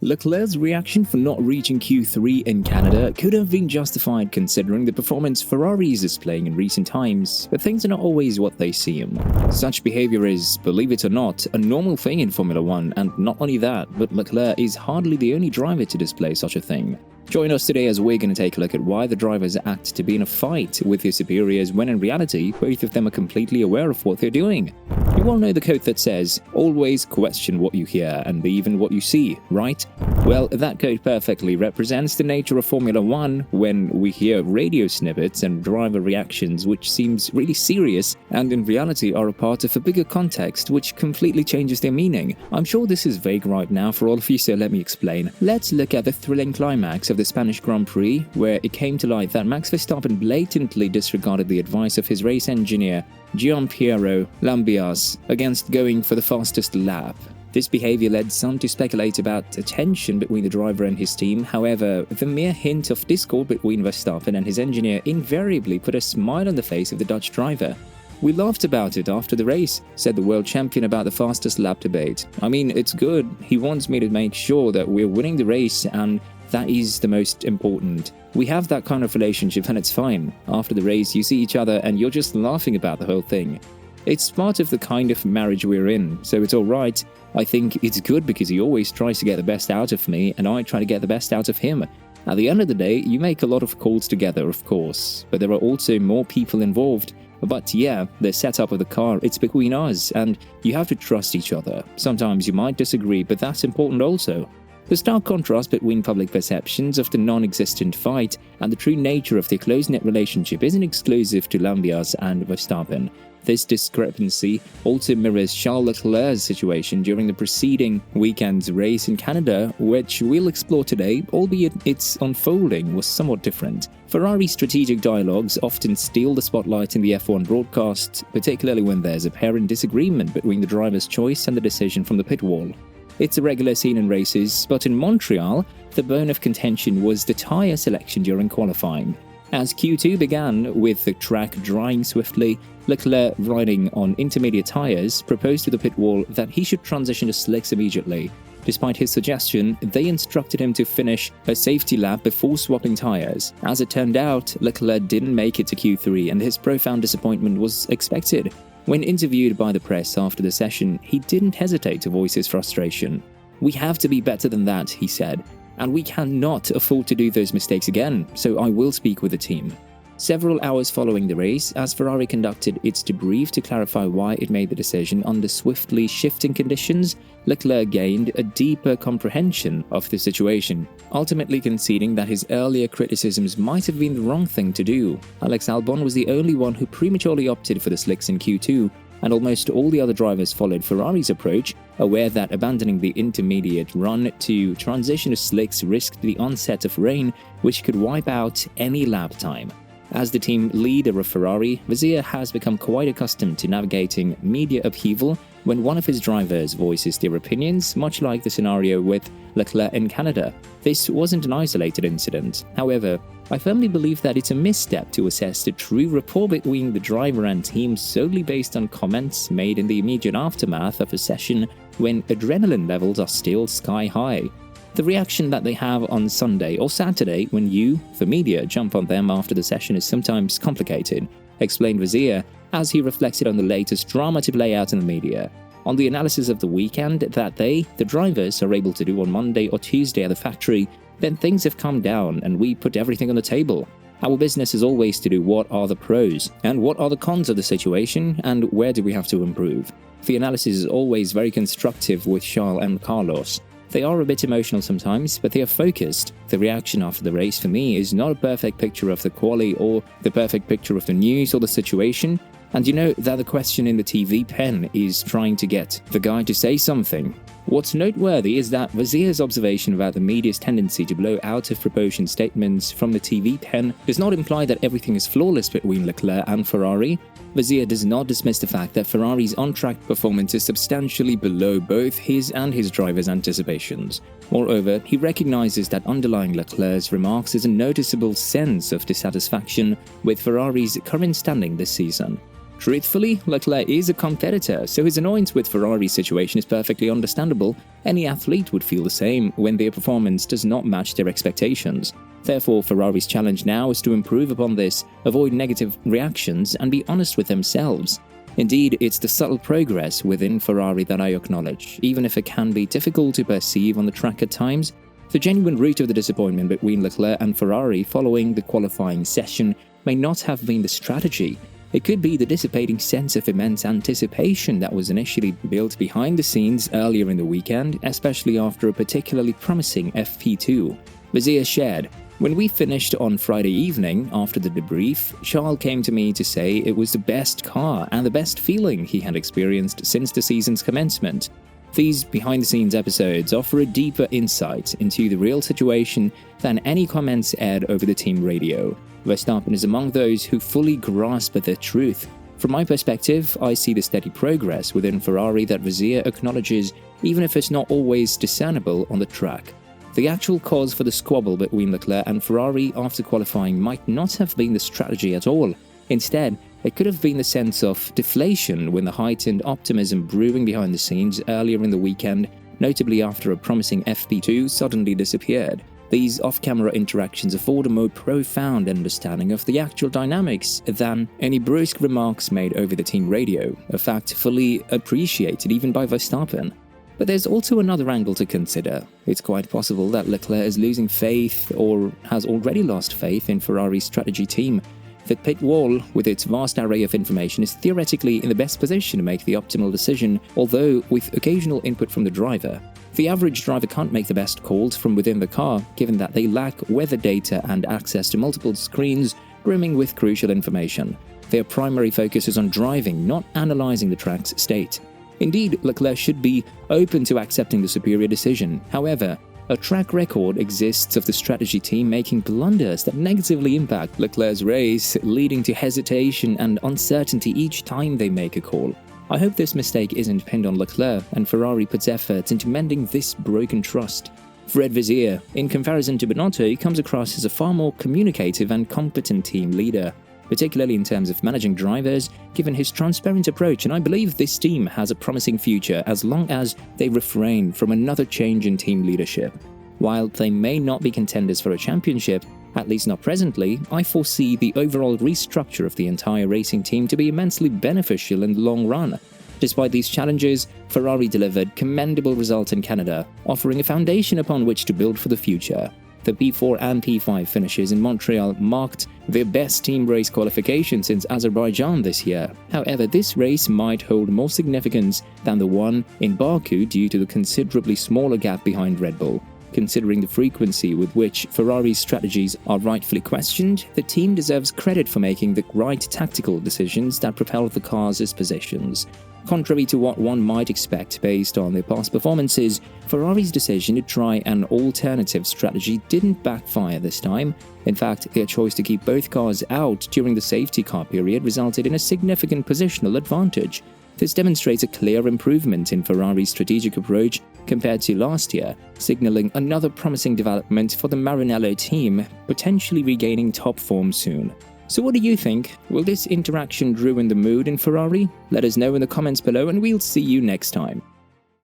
Leclerc's reaction for not reaching Q3 in Canada could have been justified considering the performance Ferrari is displaying in recent times, but things are not always what they seem. Such behavior is, believe it or not, a normal thing in Formula 1, and not only that, but Leclerc is hardly the only driver to display such a thing. Join us today as we're going to take a look at why the drivers act to be in a fight with their superiors when in reality both of them are completely aware of what they're doing. You all know the quote that says, "Always question what you hear and believe in what you see," right? Well, that quote perfectly represents the nature of Formula 1 when we hear radio snippets and driver reactions which seems really serious and in reality are a part of a bigger context which completely changes their meaning. I'm sure this is vague right now for all of you, so let me explain. Let's look at the thrilling climax of the Spanish Grand Prix, where it came to light that Max Verstappen blatantly disregarded the advice of his race engineer Gianpiero Lambiase against going for the fastest lap. This behavior led some to speculate about a tension between the driver and his team. However, the mere hint of discord between Verstappen and his engineer invariably put a smile on the face of the Dutch driver. "We laughed about it after the race," said the world champion about the fastest lap debate. "I mean, it's good. He wants me to make sure that we're winning the race, and that is the most important. We have that kind of relationship and it's fine. After the race, you see each other and you're just laughing about the whole thing. It's part of the kind of marriage we're in, so it's alright. I think it's good because he always tries to get the best out of me and I try to get the best out of him. At the end of the day, you make a lot of calls together, of course, but there are also more people involved. But yeah, the setup of the car, it's between us, and you have to trust each other. Sometimes you might disagree, but that's important also." The stark contrast between public perceptions of the non-existent fight and the true nature of their close-knit relationship isn't exclusive to Lambiase and Verstappen. This discrepancy also mirrors Charles Leclerc's situation during the preceding weekend's race in Canada, which we'll explore today, albeit its unfolding was somewhat different. Ferrari's strategic dialogues often steal the spotlight in the F1 broadcast, particularly when there's apparent disagreement between the driver's choice and the decision from the pit wall. It's a regular scene in races, but in Montreal, the bone of contention was the tyre selection during qualifying. As Q2 began with the track drying swiftly, Leclerc, riding on intermediate tyres, proposed to the pit wall that he should transition to slicks immediately. Despite his suggestion, they instructed him to finish a safety lap before swapping tyres. As it turned out, Leclerc didn't make it to Q3 and his profound disappointment was expected. When interviewed by the press after the session, he didn't hesitate to voice his frustration. "We have to be better than that," he said, "and we cannot afford to do those mistakes again, so I will speak with the team." Several hours following the race, as Ferrari conducted its debrief to clarify why it made the decision under swiftly shifting conditions, Leclerc gained a deeper comprehension of the situation, ultimately conceding that his earlier criticisms might have been the wrong thing to do. Alex Albon was the only one who prematurely opted for the slicks in Q2, and almost all the other drivers followed Ferrari's approach, aware that abandoning the intermediate run to transition to slicks risked the onset of rain, which could wipe out any lap time. As the team leader of Ferrari, Vasseur has become quite accustomed to navigating media upheaval when one of his drivers voices their opinions, much like the scenario with Leclerc in Canada. This wasn't an isolated incident. However, I firmly believe that it's a misstep to assess the true rapport between the driver and team solely based on comments made in the immediate aftermath of a session when adrenaline levels are still sky high. The reaction that they have on Sunday or Saturday when you, the media, jump on them after the session is sometimes complicated, explained Vasseur as he reflected on the latest drama to play out in the media. On the analysis of the weekend that they, the drivers, are able to do on Monday or Tuesday at the factory, then things have calmed down and we put everything on the table. Our business is always to do what are the pros and what are the cons of the situation and where do we have to improve. The analysis is always very constructive with Charles and Carlos. They are a bit emotional sometimes, but they are focused. The reaction after the race for me is not a perfect picture of the quali or the perfect picture of the news or the situation. And you know that the question in the TV pen is trying to get the guy to say something. What's noteworthy is that Vasseur's observation about the media's tendency to blow out of proportion statements from the TV pen does not imply that everything is flawless between Leclerc and Ferrari. Vasseur does not dismiss the fact that Ferrari's on-track performance is substantially below both his and his driver's anticipations. Moreover, he recognizes that underlying Leclerc's remarks is a noticeable sense of dissatisfaction with Ferrari's current standing this season. Truthfully, Leclerc is a competitor, so his annoyance with Ferrari's situation is perfectly understandable. Any athlete would feel the same when their performance does not match their expectations. Therefore, Ferrari's challenge now is to improve upon this, avoid negative reactions, and be honest with themselves. Indeed, it's the subtle progress within Ferrari that I acknowledge, even if it can be difficult to perceive on the track at times. The genuine root of the disappointment between Leclerc and Ferrari following the qualifying session may not have been the strategy. It could be the dissipating sense of immense anticipation that was initially built behind the scenes earlier in the weekend, especially after a particularly promising FP2. Vizier shared, "When we finished on Friday evening, after the debrief, Charles came to me to say it was the best car and the best feeling he had experienced since the season's commencement." These behind-the-scenes episodes offer a deeper insight into the real situation than any comments aired over the team radio. Verstappen is among those who fully grasp the truth. From my perspective, I see the steady progress within Ferrari that Vizier acknowledges, even if it's not always discernible on the track. The actual cause for the squabble between Leclerc and Ferrari after qualifying might not have been the strategy at all. Instead, it could have been the sense of deflation when the heightened optimism brewing behind the scenes earlier in the weekend, notably after a promising FP2 suddenly disappeared. These off-camera interactions afford a more profound understanding of the actual dynamics than any brusque remarks made over the team radio, a fact fully appreciated even by Verstappen. But there's also another angle to consider. It's quite possible that Leclerc is losing faith or has already lost faith in Ferrari's strategy team. The pit wall, with its vast array of information, is theoretically in the best position to make the optimal decision, although with occasional input from the driver. The average driver can't make the best calls from within the car, given that they lack weather data and access to multiple screens brimming with crucial information. Their primary focus is on driving, not analyzing the track's state. Indeed, Leclerc should be open to accepting the superior decision. However, a track record exists of the strategy team making blunders that negatively impact Leclerc's race, leading to hesitation and uncertainty each time they make a call. I hope this mistake isn't pinned on Leclerc, and Ferrari puts efforts into mending this broken trust. Fred Vizier, in comparison to Binotto, comes across as a far more communicative and competent team leader, particularly in terms of managing drivers, given his transparent approach, and I believe this team has a promising future as long as they refrain from another change in team leadership. While they may not be contenders for a championship, at least not presently, I foresee the overall restructure of the entire racing team to be immensely beneficial in the long run. Despite these challenges, Ferrari delivered commendable results in Canada, offering a foundation upon which to build for the future. The P4 and P5 finishes in Montreal marked their best team race qualification since Azerbaijan this year. However, this race might hold more significance than the one in Baku due to the considerably smaller gap behind Red Bull. Considering the frequency with which Ferrari's strategies are rightfully questioned, the team deserves credit for making the right tactical decisions that propel the cars' positions. Contrary to what one might expect based on their past performances, Ferrari's decision to try an alternative strategy didn't backfire this time. In fact, their choice to keep both cars out during the safety car period resulted in a significant positional advantage. This demonstrates a clear improvement in Ferrari's strategic approach compared to last year, signaling another promising development for the Maranello team, potentially regaining top form soon. So what do you think? Will this interaction ruin the mood in Ferrari? Let us know in the comments below, and we'll see you next time.